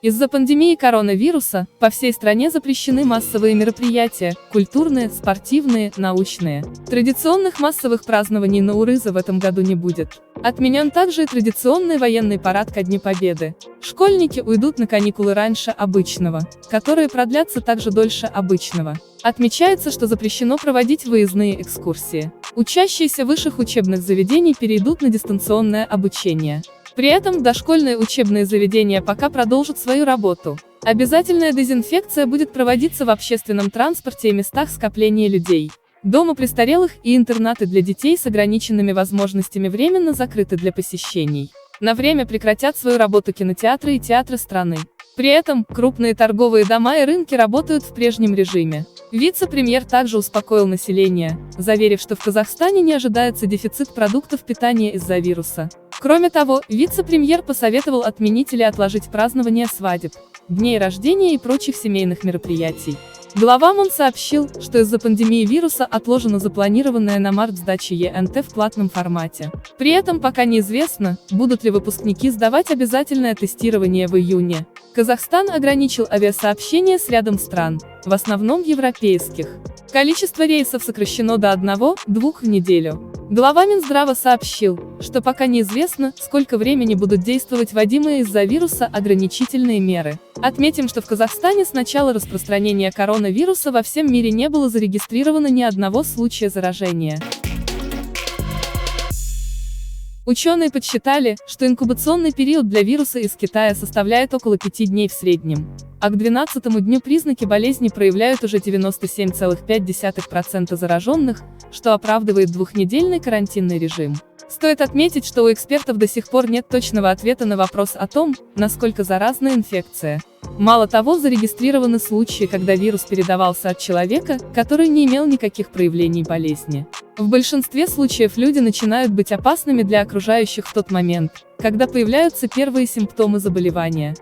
Из-за пандемии коронавируса по всей стране запрещены массовые мероприятия, культурные, спортивные, научные. Традиционных массовых празднований Наурыза в этом году не будет. Отменен также и традиционный военный парад ко Дню Победы. Школьники уйдут на каникулы раньше обычного, которые продлятся также дольше обычного. Отмечается, что запрещено проводить выездные экскурсии. Учащиеся высших учебных заведений перейдут на дистанционное обучение. При этом дошкольные учебные заведения пока продолжат свою работу. Обязательная дезинфекция будет проводиться в общественном транспорте и местах скопления людей. Дома престарелых и интернаты для детей с ограниченными возможностями временно закрыты для посещений. На время прекратят свою работу кинотеатры и театры страны. При этом, крупные торговые дома и рынки работают в прежнем режиме. Вице-премьер также успокоил население, заверив, что в Казахстане не ожидается дефицит продуктов питания из-за вируса. Кроме того, вице-премьер посоветовал отменить или отложить празднование свадеб, дней рождения и прочих семейных мероприятий. Глава МОН сообщил, что из-за пандемии вируса отложена запланированная на март сдача ЕНТ в платном формате. При этом пока неизвестно, будут ли выпускники сдавать обязательное тестирование в июне. Казахстан ограничил авиасообщение с рядом стран, в основном европейских. Количество рейсов сокращено до 1-2 в неделю. Глава Минздрава сообщил, что пока неизвестно, сколько времени будут действовать вводимые из-за вируса ограничительные меры. Отметим, что в Казахстане с начала распространения коронавируса во всем мире не было зарегистрировано ни одного случая заражения. Ученые подсчитали, что инкубационный период для вируса из Китая составляет около 5 дней в среднем, а к 12-му дню признаки болезни проявляют уже 97,5% зараженных, что оправдывает двухнедельный карантинный режим. Стоит отметить, что у экспертов до сих пор нет точного ответа на вопрос о том, насколько заразна инфекция. Мало того, зарегистрированы случаи, когда вирус передавался от человека, который не имел никаких проявлений болезни. В большинстве случаев люди начинают быть опасными для окружающих в тот момент, когда появляются первые симптомы заболевания.